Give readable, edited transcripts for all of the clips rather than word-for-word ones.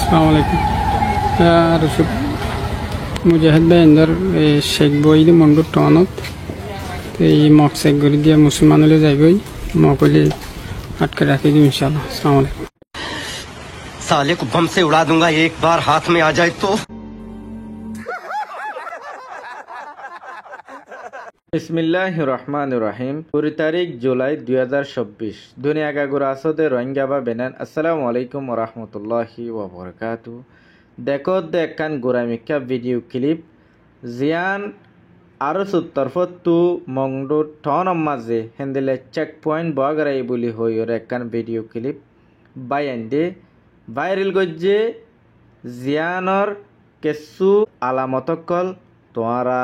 আসসালামু আলাইকুম। রসুল মুজাহিদ ভাই ইন্দর শেখ বইদি মন্ডুর টনত এই মক শেখ গড়ি দিয়ে মুসলমান হলে যাইবই মকলি আটকে রাখি দিই ইনশাআল্লাহ। আসসালামু আলাইকুম। साले को बम से उड़ा दूंगा एक बार हाथ में आ जाए तो। বিসমিল্লাহির রহমানির রহিম। ২০ তারিখ জুলাই ২০২৬ দুনিয়া গাগুরা আসদে রোহিঙ্গা বা বেনান। আসসালামু আলাইকুম রহমতুল্লাহি ওবরকাতু। দেখো দেখান গোরামিকা ভিডিও ক্লিপ জিয়ান আরো তরফতু মংডু টন মাঝে হেন্দিলে চেক পয়েন্ট বগরাই বলি হইর একখান ভিডিও ক্লিপ বাইন্দে ভাইরাল গজ্জে জিয়ানর কেসু আলামতকল তোয়ারা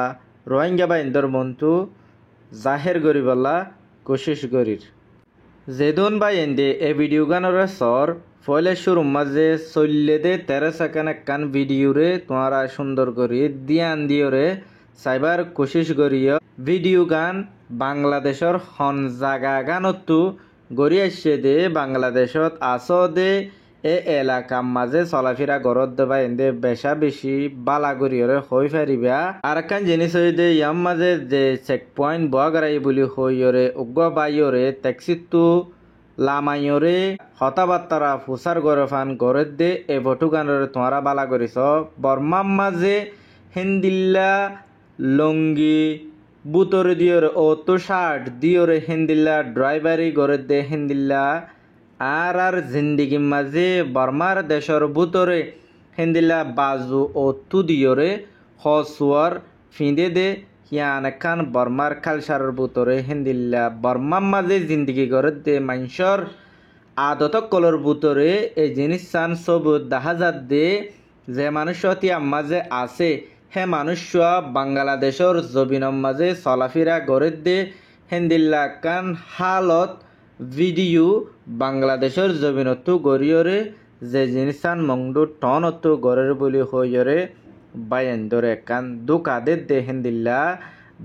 রোহিঙ্গা বাইন্দর মন্তু জাহের গরিবাল্লা কোশিশ গরির যেদন বাইন্দে এ ভিডিও গানর সর ফলে শুরু মাঝে চললে দে 13 সেকেন্ড একখান ভিডিওরে তোমরা সুন্দর করি দিয়ান দিওরে সাইবার কোশিশ করিও ভিডিও গান বাংলাদেশর হন জাগা গানতো গড়ি আসছে দে বাংলাদেশত আস দে এ এলাকা মাঝে চলাফেরা গরত দেবা এন্দে বেশা বেশি বালা করিয়রে হই ফারিবা আর একখান জিনিস হই দে ইয়াম মাঝে যে চেক পয়েন্ট বগরাই বলি হইয়রে উগ্র বাইয়রে ট্যাক্সিতো লামাইয়রে হতাবার্তারা ফুসার গরফান গরত দে এ ভটু গানরে তোমরা বালা করিস বর্মাম মাঝে হিন্দিল্লা লঙ্গি বুতরে দিয়রে ও তো শার্ট দিয়রে হিন্দিল্লা ড্রাইভারি গরত দে হিন্দিল্লা আর জিন্দিগি মাঝে বর্মার দেশর বুতরে হিন্দিল্লা বাজু ও তু দিয়রে হসুয়ার ফিঁদে দে হিয়ান খান বর্মার কালচারের বুতরে হিন্দিল্লা বর্মার মাঝে জিন্দিগি গরত দে মানুষর আদত কলর বুতরে এই জিনিস চান সব দেখা যাত দে যে মানুষ মাঝে আছে হে মানুষ বাংলাদেশর জবিনম মাঝে চলাফেরা গরত দে হিন্দিল্লা কান হালত ভিডিও বাংলাদেশের জমিনতো গড়িয়রে যে জিনিসান মংডু টনতো গড়ের বলি হইয়রে বাইন্দরে কান দুকাদের দে হিন্দিল্লা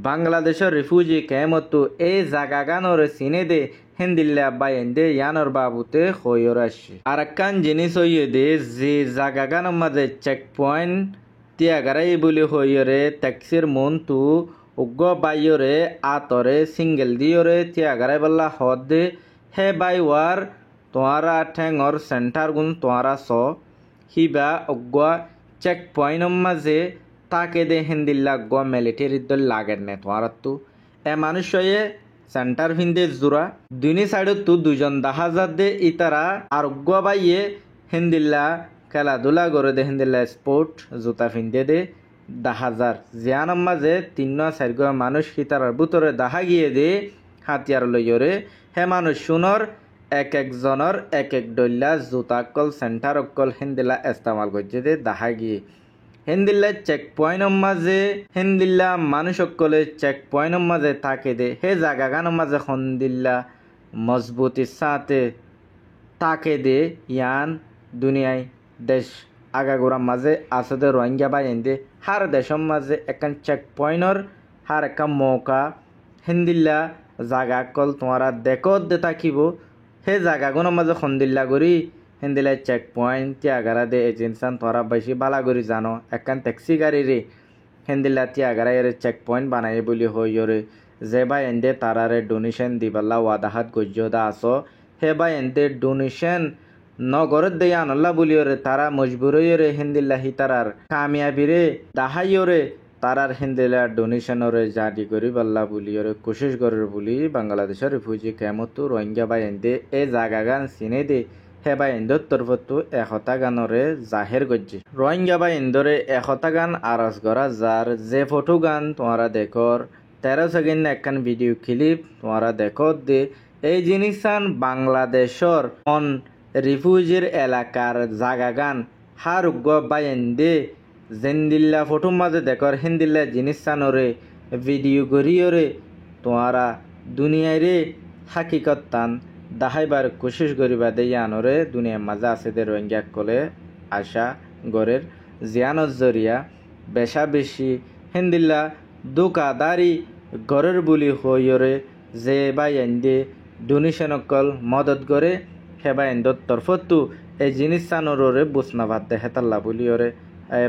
বাংলাদেশের রিফিউজি কেমতো এই জাগা গানরে চিনে দে হিন্দিল্লা বাইন্দে ইয়ানর বাবুতে হইয়র আসছে আর কান জিনিস হইয়ে দে যে জাগা গানের মাঝে চেক পয়েন্ট তিয়াগারাই বলি হইয়রে ট্যাক্সির মনতু উগ্র বাইয়রে আতরে সিঙ্গেল দিয়রে তিয়াগারাই বল্লা হদ দে হে বাইওয়ার তোয়ারা ঠেঙর সেন্টার গুণ তোয়ারা স হিবা উগ্র চেক পয়েন্ট মাঝে তাকে দে হিন্দিল্লা গ মিলিটারি দল লাগেন নে তোয়ারা তো এ মানুষ হয়ে সেন্টার ভিন্দে জোড়া দুনি সাইডত তো দুজন দেখা যাত দে ইতারা আর উগ্র বাইয়ে হিন্দিল্লা খেলাধুলা করে দে হিন্দিল্লা স্পোর্ট জুতা ফিন্দে দে 10,000 জিয়ানম মাঝে 3-4 মানুষ হিতারার বুতরে দেখা গিয়ে দে হাতিয়ার লইয়রে হে মানুষ শুনর এক একজনের এক এক ডল্লা জুতা কল সেন্টার অকল হিন্দিল্লা ইস্তেমাল করছে দে দেখা গিয়ে হিন্দিল্লা চেক পয়েন্ট মাঝে হিন্দিল্লা মানুষ অকলে চেক পয়েন্ট মাঝে থাকে দে হে জাগা গানের মাঝে হিন্দিল্লা মজবুতির সাথে তাকে দে ইয়ান দুনিয়ায় দেশ আগাগোড়ার মাঝে আসতে রোহিঙ্গা বাইন্দে হার দেশের মাঝে একান চেক পয়েন্টর হার একটা মৌকা হিন্দিল্লা জাগা কল তোমরা দেখত দে থাকিব হে জাগাগুলোর মাঝে সন্দিল্লা করি হিন্দিল্লা চেক পয়েন্ট তিয়াগারা দে এজেন্সান তোমরা বেশি বালা করি জানো একান ট্যাক্সি গাড়ি রে হিন্দিল্লা তিয়াগারা এর চেক পয়েন্ট বানাই বলি হইরে যে বা এন্দে তারারে ডোনেশন দিবাল্লা ওয়াদাহাত গজ্জদা আস হে বা এন্দে ডোনেশন নগরত দে আনল্লা বলিওরে তারা মজবুরইরে হিন্দিল্লা হিতারার কামিয়াবিরে দাহাইরে তারার হিন্দিল্লা ডোনেশনরে জারি করি বাল্লা বলিওরে কোশিশ করার বলি বাংলাদেশের রিফিউজি কেমতো রোহিঙ্গা বাইন্দে এ জাগা গান চিনে দে হে বাইন্দর তরফতো 100 গানরে জাহের গজ্জি রোহিঙ্গা বাইন্দরে 100 গান আরজ করা যার যে ফটো গান তোমরা দেখর 13 সেকেন্ড একখান ভিডিও ক্লিপ তোমরা দেখত দে এই জিনিসান বাংলাদেশর অন রিফিউজির এলাকার জাগা গান হার উগ্র বাইন্দে জেন্দিল্লা ফটো মাঝে দেখর হিন্দিল্লা জিনিস চানরে ভিডিও করিয়রে তোমরা দুনিয়ায় রে হাকিকত টান দাহাইবার কোশিশ করিবা দে ইয়ানরে দুনিয়ার মাঝে আছে দে রোহিঙ্গা কলে আশা গড়ের জিয়ানত জরিয়া বেশা বেশি হিন্দিল্লা দোকাদারি গড়ের বুলি হইয়রে যে বাইন্দে ডোনেশন অকল মদত করে হেবা এন্দর তরফতো এই জিনিস চানোরে বুঝনা বাদ দে হেতাল্লা বলিওরে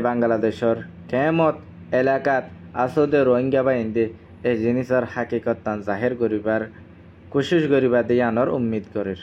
বাংলাদেশর কেমত এলাকাত আসদে রোহিঙ্গা বাহিনী এই জিনিসের হাকিকত জাহির করিবার কোশিশ করিবা দিয়ে আনর উম্মিদ করের।